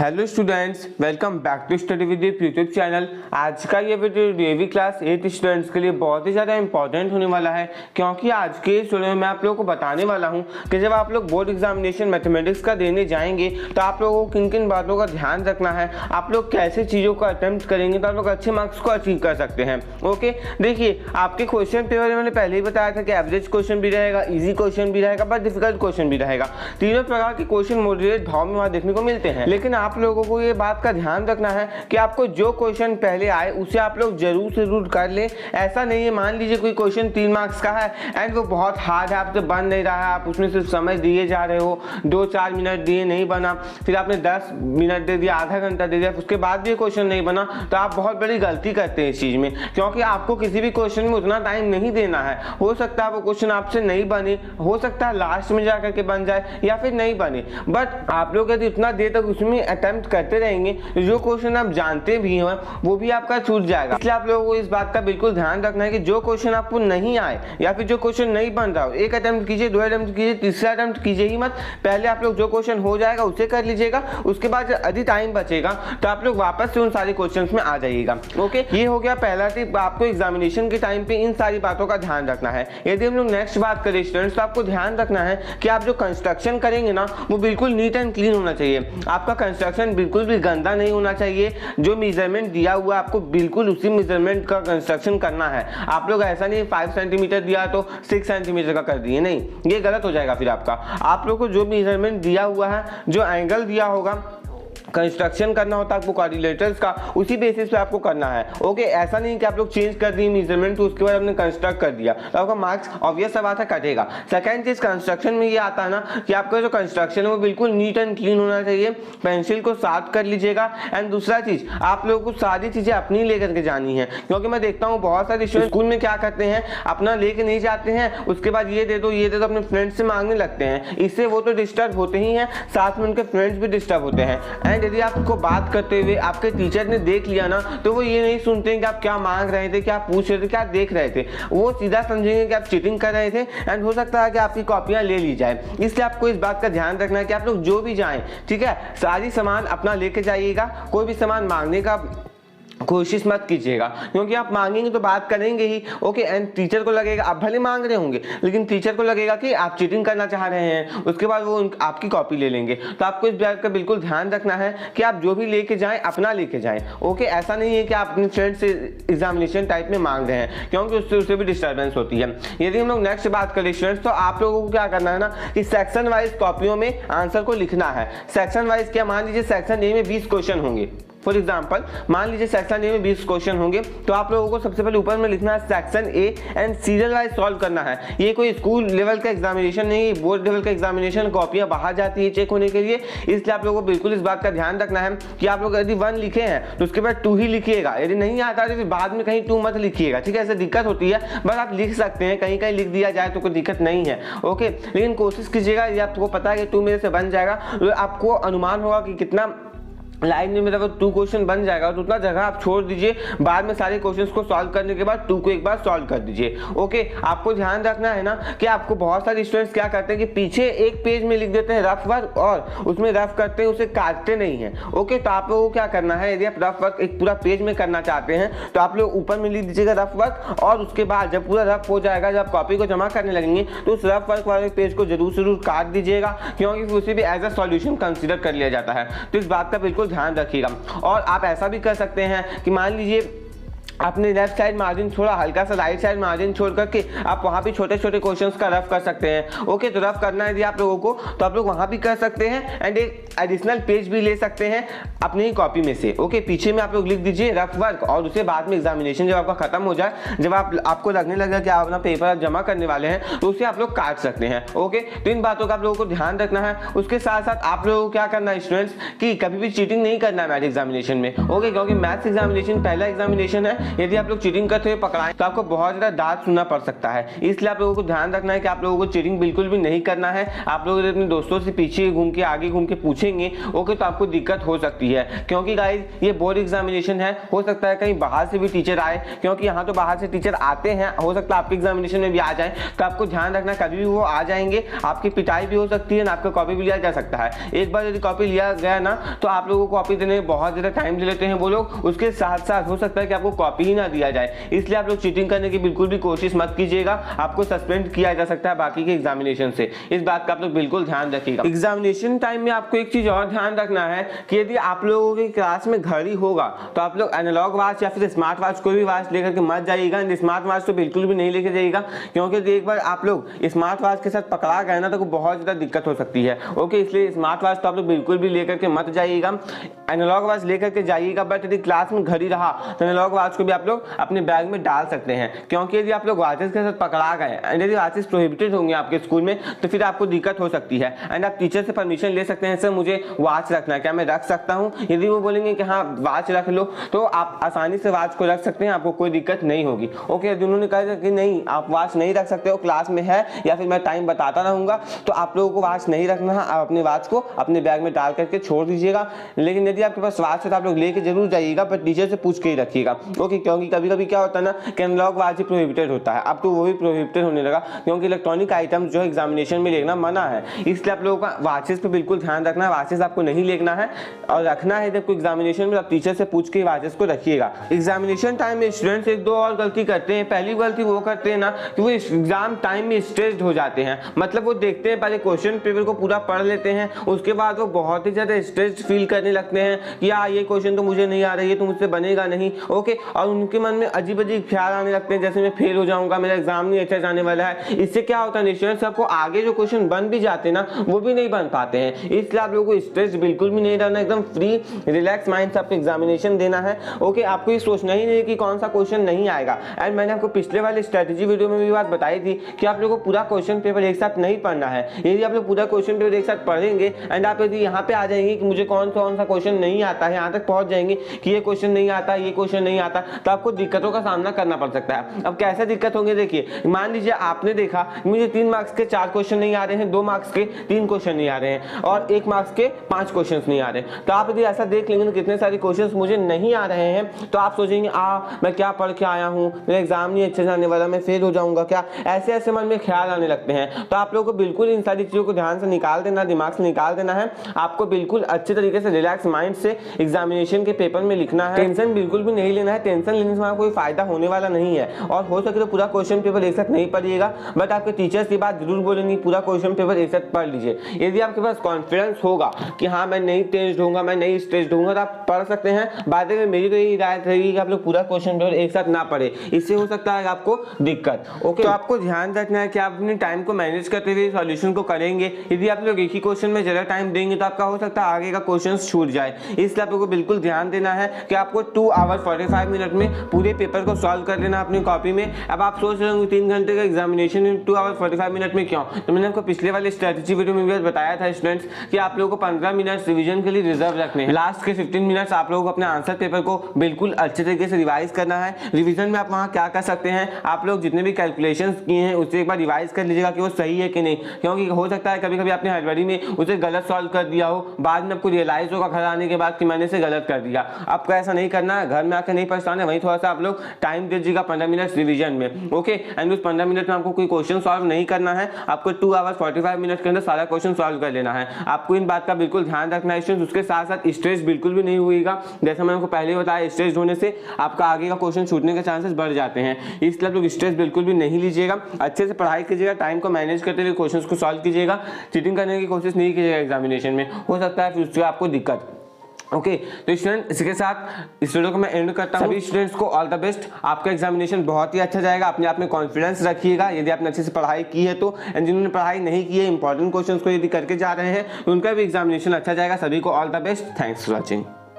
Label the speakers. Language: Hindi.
Speaker 1: Hello students, welcome back to study with YouTube channel. आज का ये वीडियो डीएवी क्लास 8 स्टूडेंट्स के लिए बहुत ही ज़्यादा इंपॉर्टेंट होने वाला है, क्योंकि आज के इस वीडियो में मैं आप लोगों को बताने वाला हूं कि जब आप लोग बोर्ड एग्जामिनेशन मैथमेटिक्स का देने जाएंगे तो आप लोगों को किन किन बातों का ध्यान रखना है, आप लोग कैसे चीज़ों को अटेम्प्ट करेंगे तो आप लोग अच्छे मार्क्स को अचीव कर सकते हैं। ओके, देखिए आपके क्वेश्चन पेपर में मैंने पहले ही बताया था कि एवरेज क्वेश्चन भी रहेगा, ईजी क्वेश्चन भी रहेगा, बट डिफिकल्ट क्वेश्चन भी रहेगा। तीनों प्रकार के क्वेश्चन मॉडरेट भाव में वहाँ देखने को मिलते हैं, लेकिन आप लोगों को ये बात का ध्यान रखना है कि आपको जो क्वेश्चन पहले आए उसे आप लोग जरूर से जरूर कर लें। ऐसा नहीं है मान लीजिए कोई क्वेश्चन 3 मार्क्स का है एंड वो बहुत हार्ड है, आपसे बन नहीं रहा है, आप उसमें सिर्फ समय दिए जा रहे हो, 2-4 मिनट दिए नहीं बना, फिर आपने 10 मिनट दे दिया, आधा घंटा दे दिया, उसके बाद भी क्वेश्चन नहीं बना, तो आप बहुत बड़ी गलती करते हैं इस चीज़ में, क्योंकि आपको किसी भी क्वेश्चन में उतना टाइम नहीं देना है। हो सकता है वो क्वेश्चन आपसे नहीं बने, हो सकता है लास्ट में जाकर के बन जाए या फिर नहीं बने, बट आप लोग यदि उतना देर तक उसमें अटेम्प्ट करते रहेंगे जो क्वेश्चन आप जानते भी हैं वो भी आपका छूट जाएगा। इसलिए आप लोगों को इस बात का बिल्कुल ध्यान रखना है कि जो क्वेश्चन आपको नहीं आए या फिर जो क्वेश्चन नहीं बन रहा हो, एक अटेम्प्ट कीजिए, 2 अटेम्प्ट कीजिए, तीसरा अटेम्प्ट कीजिए ही मत। पहले आप लोग जो क्वेश्चन हो जाएगा उसे कर लीजिएगा, उसके बाद यदि टाइम बचेगा तो आप लोग वापस से उन सारे क्वेश्चन में आ जाइएगा। ओके, ये हो गया पहला टिप, आपको एग्जामिनेशन के टाइम पे इन सारी बातों का ध्यान रखना है। यदि हम लोग नेक्स्ट बात करें स्टूडेंट्स, तो आपको ध्यान रखना है कि आप जो कंस्ट्रक्शन करेंगे ना वो बिल्कुल नीट एंड क्लीन होना चाहिए। आपका कंस्ट्रक्शन बिल्कुल भी गंदा नहीं होना चाहिए। जो मेजरमेंट दिया हुआ आपको बिल्कुल उसी मेजरमेंट का कंस्ट्रक्शन करना है। आप लोग ऐसा नहीं 5 सेंटीमीटर दिया तो 6 सेंटीमीटर का कर दिए, नहीं, ये गलत हो जाएगा। फिर आपका आप लोग को जो मेजरमेंट दिया हुआ है, जो एंगल दिया होगा, कंस्ट्रक्शन करना होता है आपको क्वाड्रिलेटरल्स का, उसी बेसिस पे आपको करना है। ओके, ऐसा नहीं कि आप लोग चेंज कर दिए मेजरमेंट तो उसके बाद आपने कंस्ट्रक्ट कर दिया तो आपका मार्क्स ऑब्वियस सा बात है कटेगा। सेकंड चीज कंस्ट्रक्शन में ये आता है ना कि आपका जो कंस्ट्रक्शन है वो बिल्कुल नीट एंड क्लीन होना चाहिए, पेंसिल को साफ कर लीजिएगा। एंड दूसरा चीज, आप लोगों को सारी चीजें अपनी लेकर के जानी है, क्योंकि मैं देखता हूँ बहुत सारे स्टूडेंट स्कूल में क्या करते हैं, अपना लेके नहीं जाते हैं, उसके बाद ये दे दो अपने फ्रेंड्स से मांगने लगते हैं। इससे वो तो डिस्टर्ब होते ही हैं, साथ में उनके फ्रेंड्स भी डिस्टर्ब होते हैं। एंड यदि आपको बात करते हुए आपके टीचर ने देख लिया ना तो वो ये नहीं सुनते कि आप क्या मांग रहे थे, क्या पूछ रहे थे, क्या देख रहे थे, वो सीधा समझेंगे कि आप चीटिंग कर रहे थे एंड हो सकता है कि आपकी कॉपियां ले ली जाए। इसलिए आपको इस बात का ध्यान रखना है कि आप लोग जो भी जाएं, ठीक है, सारी सामान अपना लेके जाइएगा, कोई भी सामान मांगने का कोशिश मत कीजिएगा, क्योंकि आप मांगेंगे तो बात करेंगे ही। ओके, एंड टीचर को लगेगा, आप भले मांग रहे होंगे लेकिन टीचर को लगेगा कि आप चीटिंग करना चाह रहे हैं, उसके बाद वो आपकी कॉपी ले लेंगे। तो आपको इस बात का बिल्कुल ध्यान रखना है कि आप जो भी लेके जाएं अपना लेके जाएं। ओके, ऐसा नहीं है कि आप अपने फ्रेंड से एग्जामिनेशन टाइप में मांग रहे हैं, क्योंकि उससे भी डिस्टर्बेंस होती है। यदि हम लोग नेक्स्ट बात करें स्टूडेंट्स, तो आप लोगों को क्या करना है ना कि सेक्शन वाइज कॉपियों में आंसर को लिखना है। सेक्शन वाइज क्या, मान लीजिए सेक्शन ए में 20 क्वेश्चन होंगे, फॉर एग्जाम्पल मान लीजिए सेक्शन ए में 20 क्वेश्चन होंगे, तो आप लोगों को सबसे पहले ऊपर में लिखना है section A and serial wise solve करना है। ये कोई स्कूल लेवल का एग्जामिनेशन नहीं, बोर्ड लेवल का एग्जामिनेशन, कॉपियां बाहर जाती है चेक होने के लिए, इसलिए आप लोगों को बिल्कुल इस बात का ध्यान रखना है कि आप लोग यदि 1 लिखे हैं तो उसके बाद 2 ही लिखिएगा। यदि नहीं आता तो फिर बाद में कहीं 2 मत लिखिएगा, ठीक है, ऐसे दिक्कत होती है, बस आप लिख सकते हैं, कहीं कहीं लिख दिया जाए तो कोई दिक्कत नहीं है। ओके, लेकिन कोशिश कीजिएगा, ये आपको पता है कि 2 मेरे से बन जाएगा, तो आपको अनुमान होगा कि कितना लाइन में मेरा 2 क्वेश्चन बन जाएगा, तो उतना जगह आप छोड़ दीजिए, बाद में सारे क्वेश्चंस को सॉल्व करने के बाद 2 को एक बार सॉल्व कर दीजिए। ओके, आपको ध्यान रखना है ना कि आपको बहुत सारे स्टूडेंट्स क्या करते हैं कि पीछे एक पेज में लिख देते हैं रफ वर्क और उसमें रफ करते हैं, उसे काटते नहीं हैं। ओके, तो आप लोगों को क्या करना है, यदि आप रफ वर्क एक पूरा पेज में करना चाहते हैं तो आप लोग ऊपर में लिख दीजिएगा रफ वर्क, और उसके बाद जब पूरा रफ हो जाएगा, जब कॉपी को जमा करने लगेंगे तो उस रफ वर्क वाले पेज को जरूर काट दीजिएगा, क्योंकि उसे भी एज अ सॉल्यूशन कंसीडर कर लिया जाता है। तो इस बात का बिल्कुल ध्यान रखिएगा। और आप ऐसा भी कर सकते हैं कि मान लीजिए अपने लेफ्ट साइड मार्जिन छोड़ा, हल्का सा राइट साइड मार्जिन छोड़ करके आप वहाँ भी छोटे छोटे क्वेश्चंस का रफ कर सकते हैं। ओके, तो रफ करना है यदि आप लोगों को तो आप लोग वहाँ भी कर सकते हैं एंड एक एडिशनल पेज भी ले सकते हैं अपनी ही कॉपी में से। ओके, पीछे में आप लोग लिख दीजिए रफ वर्क, और उसे बाद में एग्जामिनेशन जब आपका खत्म हो जाए, जब आपको लगने लगे कि आप अपना पेपर जमा करने वाले हैं, तो उसे आप लोग काट सकते हैं। ओके, तो इन बातों का आप लोगों को ध्यान रखना है। उसके साथ साथ आप लोगों को क्या करना है स्टूडेंट्स कि कभी भी चीटिंग नहीं करना है मैथ एग्जामिनेशन में। ओके, क्योंकि मैथ्स एग्जामिनेशन पहला एग्जामिनेशन है यदि आप लोग चीटिंग करते हुए पकड़ाएं तो आपको बहुत ज़्यादा डांट सुनना पड़ सकता है। इसलिए आप लोगों को ध्यान रखना है कि आप लोगों को चीटिंग बिल्कुल भी नहीं करना है। आप लोग अपने दोस्तों से पीछे घूम के आगे घूम के पूछेंगे ओके तो आपको दिक्कत हो सकती है, क्योंकि गाइस ये बोर्ड एग्जामिनेशन है। हो सकता है कहीं बाहर से भी टीचर आए, क्योंकि यहाँ तो बाहर से टीचर आते हैं, हो सकता है आपके एग्जामिनेशन में भी आ जाए। तो आपको ध्यान रखना कभी भी वो आ जाएंगे आपकी पिटाई भी हो सकती है, आपका कॉपी भी लिया जा सकता है। एक बार यदि कॉपी लिया गया ना तो आप लोगों को कॉपी देने में बहुत ज़्यादा टाइम ले लेते हैं वो लोग, उसके साथ साथ हो सकता है कि आपको कॉपी ही ना दिया जाए। इसलिए आप लोग चीटिंग करने की बिल्कुल भी कोशिश मत कीजिएगा, आपको सस्पेंड किया जा सकता है बाकी के एग्जामिनेशन से। इस बात का आप लोग बिल्कुल ध्यान रखिएगा। एग्जामिनेशन टाइम में आपको एक चीज और ध्यान रखना है कि यदि आप लोगों की क्लास में घड़ी होगा तो आप लोग एनालॉग वॉच या फिर स्मार्ट वॉच कोई भी वॉच लेकर के मत जाइएगा। स्मार्ट वॉच तो बिल्कुल भी नहीं लेके जाइएगा, क्योंकि एक बार आप लोग स्मार्ट वॉच के साथ पकड़ा गए ना तो बहुत ज्यादा दिक्कत हो सकती है। ओके, इसलिए स्मार्ट वॉच तो आप लोग बिल्कुल भी लेकर के मत जाइएगा, एनालॉग वॉच लेकर के जाइएगा। बट यदि क्लास में घड़ी रहा तो एनालॉग वॉच को भी आप लोग अपने बैग में डाल सकते हैं, क्योंकि यदि आप लोग वॉचेस के साथ पकड़ा गए एंड यदि वॉचेस प्रोहिबिटेड होंगे आपके स्कूल में तो फिर आपको दिक्कत हो सकती है। एंड आप टीचर से परमिशन ले सकते हैं, सर मुझे वॉच रखना है, क्या मैं रख सकता हूँ? यदि वो बोलेंगे कि हाँ वॉच रख लो तो आप आसानी से वॉच को रख सकते हैं, आपको कोई दिक्कत नहीं होगी। ओके, यदि उन्होंने कहा कि नहीं आप वॉच नहीं रख सकते हो, क्लास में है या फिर मैं टाइम बताता रहूंगा, तो आप लोगों को वॉच नहीं रखना है, आप अपने वॉच को अपने बैग में डाल करके छोड़ दीजिएगा। लेकिन यदि आपके पास वॉच है तो आप लोग लेके जरूर जाइएगा, पर टीचर से पूछ के ही रखिएगा। ओके, क्योंकि कभी कभी क्या होता है ना कि एनालॉग वॉच ही प्रोहिबिटेड होता है, अब तो वो भी प्रोहिबिटेड होने लगा, क्योंकि इलेक्ट्रॉनिक आइटम जो एग्जामिनेशन में लेना मना है। इसलिए आप लोगों का वॉचेस पे बिल्कुल ध्यान रखना है, वॉचेस आपको नहीं लेना है और रखना है जब कोई एग्जामिनेशन में आप टीचर से पूछ के वॉचेस को रखिएगा। एग्जामिनेशन टाइम में स्टूडेंट्स एक दो और गलती करते हैं। पहली गलती वो करते हैं ना कि वो एग्जाम टाइम में स्ट्रेस्ड हो जाते हैं, मतलब वो देखते हैं पहले क्वेश्चन पेपर को पूरा पढ़ लेते हैं, उसके बाद वो बहुत ही ज्यादा स्ट्रेस्ड फील करने लगते हैं कि यार ये क्वेश्चन तो मुझे नहीं आ रहा है, ये तो मुझसे बनेगा नहीं। ओके, और उनके मन में अजीब अजीब ख्याल आने लगते हैं जैसे मैं फेल हो जाऊंगा, मेरा एग्जाम नहीं अच्छा जाने वाला है। इससे क्या होता है स्टूडेंट्स आपको आगे जो क्वेश्चन बन भी जाते हैं ना वो भी नहीं बन पाते हैं। इसलिए आप लोगों को स्ट्रेस बिल्कुल भी नहीं रहना, एकदम फ्री रिलैक्स माइंड से आपको एग्जामिनेशन देना है। ओके, आपको ये सोचना ही नहीं कि कौन सा क्वेश्चन नहीं आएगा। एंड मैंने आपको पिछले वाले स्ट्रेटेजी वीडियो में भी बात बताई थी कि आप लोगों को पूरा क्वेश्चन पेपर एक साथ नहीं पढ़ना है। यदि आप लोग पूरा क्वेश्चन पेपर एक साथ पढ़ेंगे एंड आप यदि यहाँ पे आ जाएंगे कि मुझे कौन सा क्वेश्चन नहीं आता है, यहाँ तक पहुंच जाएंगे कि ये क्वेश्चन नहीं आता, ये क्वेश्चन नहीं आता, तो आपको दिक्कतों का सामना करना पड़ सकता है। अब कैसे दिक्कत होंगे देखिए, मान लीजिए आपने देखा मुझे 3 मार्क्स के 4 क्वेश्चन नहीं आ रहे हैं, 2 मार्क्स के 3 क्वेश्चन नहीं आ रहे हैं और 1 मार्क्स के 5 क्वेश्चन नहीं आ रहे हैं। तो आप यदि ऐसा देख लेंगे कितने सारे क्वेश्चन मुझे नहीं आ रहे हैं तो आप सोचेंगे मैं क्या पढ़ के आया हूँ, मेरा एग्जाम नहीं अच्छे जाने वाला, मैं फेल हो जाऊंगा क्या, ऐसे ऐसे मन में ख्याल आने लगते हैं। तो आप लोगों को बिल्कुल इन सारी चीजों को ध्यान से निकाल देना, दिमाग से निकाल देना है। आपको बिल्कुल अच्छे तरीके से रिलैक्स माइंड से एग्जामिनेशन के पेपर में लिखना है, टेंशन बिल्कुल भी नहीं लेना है। टेंशन लेने से कोई फायदा होने वाला नहीं है और हो सके तो पूरा क्वेश्चन पेपर एक साथ नहीं पढ़िएगा, बट आपके टीचर्स ये बात जरूर बोलेंगे पूरा क्वेश्चन पेपर एक साथ पढ़ लीजिए। यदि आपके पास कॉन्फिडेंस होगा कि हाँ मैं नहीं टेंस्ड होऊंगा, मैं नहीं स्ट्रेस्ड होऊंगा, तो आप पढ़ सकते हैं। बाद में मेरी तो यही हिदायत रहेगी कि आप लोग पूरा क्वेश्चन पेपर एक साथ ना पढ़े, इससे हो सकता है आपको दिक्कत। ओके, तो आपको ध्यान रखना है कि आप अपने टाइम को मैनेज करते हुए सॉल्यूशन को करेंगे। यदि आप लोग एक ही क्वेश्चन में ज्यादा टाइम देंगे तो आपका हो सकता है आगे का क्वेश्चन छूट जाए। इसलिए आप लोगों को बिल्कुल ध्यान देना है कि आपको 2 आवर 45 मिनट में पूरे पेपर को सॉल्व कर लेना अपनी कॉपी में। अब आप सोच रहे होंगे 3 घंटे का एग्जामिनेशन 2 आवर 45 मिनट में क्यों, तो मैंने आपको पिछले वाले स्ट्रेटेजी वीडियो में भी बताया था स्टूडेंट्स कि आप लोगों को 15 मिनट रिवीजन के लिए रिजर्व रखने हैं। लास्ट के 15 मिनट्स आप लोगों को अपने आंसर पेपर को बिल्कुल अच्छे तरीके से रिवाइज करना है। रिवीजन में आप वहाँ क्या कर सकते हैं, आप लोग जितने भी कैलकुलेशंस किए हैं उससे एक बार रिवाइज कर लीजिएगा कि वो सही है कि नहीं, क्योंकि हो सकता है कभी कभी आपने हड़बड़ी में उसे गलत सॉल्व कर दिया हो, बाद में आपको रियलाइज होगा घर आने के बाद कि मैंने इसे गलत कर दिया। आपको ऐसा नहीं करना है, घर में आकर नहीं पछताना है, वहीं थोड़ा सा आप लोग टाइम दीजिएगा 15 मिनट रिवीजन में। ओके, एंड उस 15 मिनट में आपको कोई क्वेश्चन सॉल्व नहीं करना है, आपको 2 आवर 45 मिनट के अंदर सारा क्वेश्चन सॉल्व कर लेना है। आपको इन बात का बिल्कुल ध्यान रखना है स्टूडेंट्स। उसके साथ साथ स्ट्रेस बिल्कुल भी नहीं होगा, जैसा मैंने आपको पहले बताया स्ट्रेस होने से आपका आगे का क्वेश्चन छूटने के चांसेस बढ़ जाते हैं। इसलिए आप लोग स्ट्रेस बिल्कुल भी नहीं लीजिएगा, अच्छे से पढ़ाई कीजिएगा, टाइम को मैनेज करते हुए क्वेश्चंस को सॉल्व कीजिएगा, चीटिंग करने की कोशिश नहीं कीजिएगा एग्जामिनेशन में, हो सकता है फिर उससे आपको दिक्कत। ओके, तो स्टूडेंट इसके साथ इस वीडियो को मैं एंड करता हूं। सभी स्टूडेंट्स को ऑल द बेस्ट, आपका एग्जामिनेशन बहुत ही अच्छा जाएगा, अपने आप में कॉन्फिडेंस रखिएगा यदि आपने अच्छे से पढ़ाई की है तो, एंड जिन्होंने पढ़ाई नहीं की है इंपॉर्टेंट क्वेश्चंस को यदि करके जा रहे हैं उनका भी एग्जामिनेशन अच्छा जाएगा। सभी को all the best, thanks for watching.